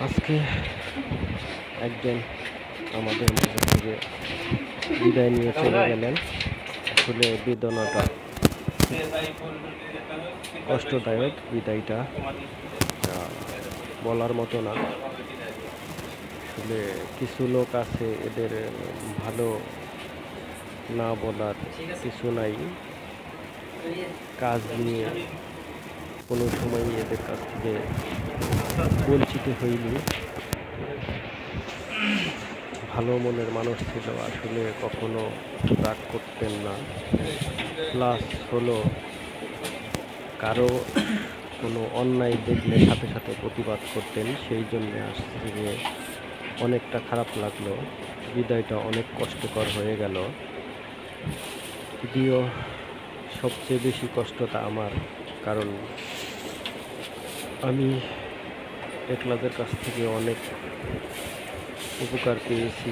আজকে একজন আমাদের মাঝে থেকে বিদায় নিয়ে চলে গেলেন। আসলে বেদনাটা কষ্টদায়ক, বিদায়টা বলার মতো না। আসলে কিছু লোক আছে, এদের ভালো না বলার কিছু নাই। কাজ নিয়ে কোনো সময় এদের কাছ থেকে বঞ্চিত হইনি। ভালো মনের মানুষ ছিল, আসলে কখনো রাগ করতেন না। প্লাস হলো কারো কোনো অন্যায় দেখলে সাথে সাথে প্রতিবাদ করতেন। সেই জন্যে আসছে যে অনেকটা খারাপ লাগলো, বিদায়টা অনেক কষ্টকর হয়ে গেল। যদিও সবচেয়ে বেশি কষ্টটা আমার, কারণ আমি একলাদের কাছ থেকে অনেক উপকার পেয়েছি।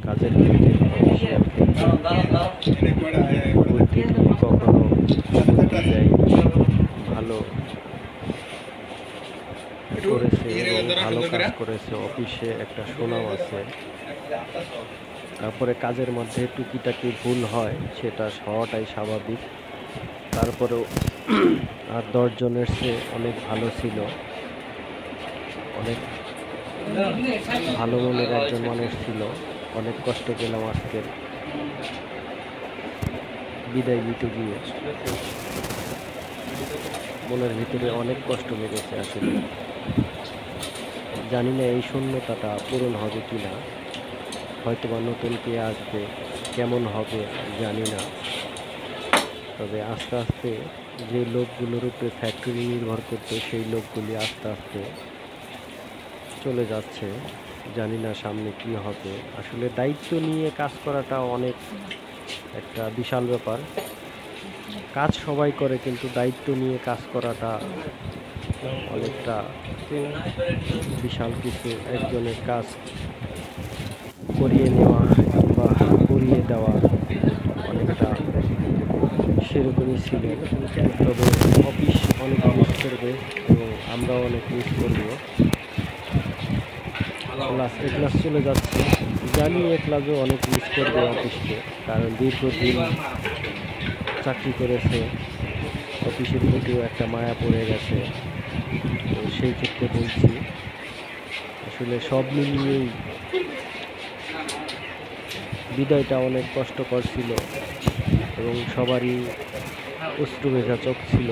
কাজের ক্ষেত্রে, অফিসিয়াল ক্ষেত্রে বুদ্ধি কখনো বুদ্ধি দেয়নি, ভালো করেছে এবং ভালো কাজ করেছে। অফিসে একটা সুনাম আছে। তারপরে কাজের মধ্যে টুকিটাকি ভুল হয়, সেটা হওয়াটাই স্বাভাবিক। তারপরেও আর 10 জনের চেয়ে অনেক ভালো ছিল। অনেক ভালো মনের একজন মানুষ ছিল। অনেক কষ্ট পেলাম আজকের বিদায় নিতে গিয়ে। মনের ভিতরে অনেক কষ্ট লেগেছে। আসলে জানি না এই শূন্যতাটা পূরণ হবে কি না। হয়তো বা নতুন কে আসবে, কেমন হবে জানি না। তবে আস্তে আস্তে যে লোকগুলোর উপরে ফ্যাক্টরি নির্ভর করতো, সেই লোকগুলি আস্তে আস্তে চলে যাচ্ছে। জানি না সামনে কি হবে। আসলে দায়িত্ব নিয়ে কাজ করাটা অনেক একটা বিশাল ব্যাপার। কাজ সবাই করে, কিন্তু দায়িত্ব নিয়ে কাজ করাটা অনেকটা বিশাল কিছু। একজনের কাজ করিয়ে নেওয়া বা করিয়ে দেওয়া অনেকটা সেরকমই ছিল। তবে অফিস অনেক মিস করবে এবং আমরাও অনেক মিস করবো। ক্লাস চলে যাচ্ছে, জানি ক্লাসও অনেক মিস করবে অফিসকে, কারণ দীর্ঘদিন চাকরি করেছে। অফিসের প্রতিও একটা মায়া পড়ে গেছে। তো সেই ক্ষেত্রে বলছি, আসলে সব মিলিয়েই বিদায়টা অনেক কষ্টকর ছিল এবং সবারই অশ্রু ভেজা চোখ ছিল।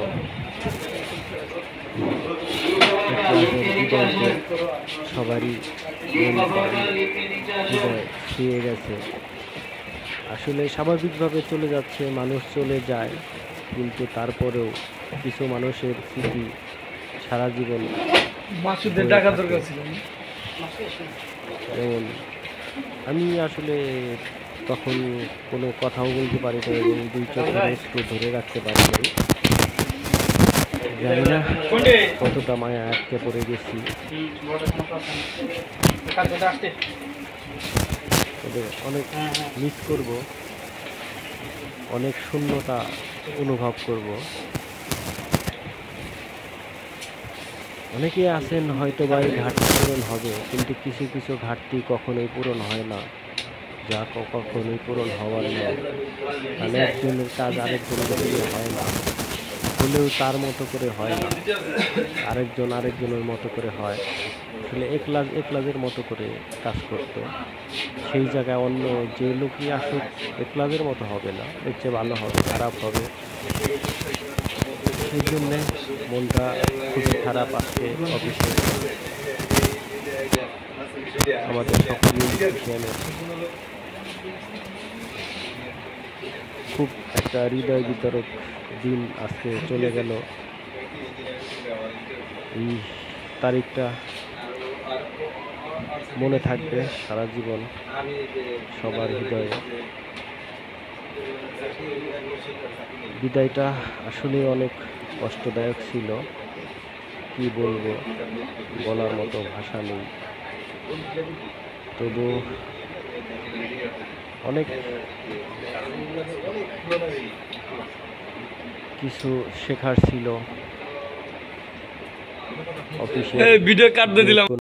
বিদায়কে সবারই হৃদয় ছুঁয়ে গেছে। আসলে স্বাভাবিকভাবে চলে যাচ্ছে, মানুষ চলে যায়, কিন্তু তারপরেও কিছু মানুষের স্মৃতি সারা জীবন। যেমন আমি আসলে তখন কোনো কথাও বলতে পারি না এবং 2 চোখের অশ্রু ধরে রাখতে পারি নাই। জানি না কতটা মায়া আটকে পড়ে গেছি। তবে অনেক মিস করব, অনেক শূন্যতা অনুভব করব। অনেকে আছেন হয়তো বা এই ঘাটতি পূরণ হবে, কিন্তু কিছু কিছু ঘাটতি কখনোই পূরণ হয় না, যা কখনোই পূরণ হওয়ার নয়। মানে একজনের কাজ আরেকজনের দিয়ে হয় না, হলেও তার মতো করে হয় না, আরেকজনের মতো করে হয়। আসলে একলাজের মতো করে কাজ করতো, সেই জায়গায় অন্য যে লোকই আসুক একলাজের মতো হবে না, এর চেয়ে ভালো হবে, খারাপ হবে। সেই জন্যে মনটা খুবই খারাপ আজকে অফিসে। আমাদের সকলেই খুব একটা হৃদয় বিতরক দিন আজকে চলে গেল। এই তারিখটা মনে থাকবে সারা জীবন সবার হৃদয়ে। বিদায়টা আসলে অনেক কষ্টদায়ক ছিল, কি বলবো, বলার মতো ভাষা নেই। তবু অনেক কিছু শেখার ছিল অফিসে। ভিডিও কাটতে দিলাম।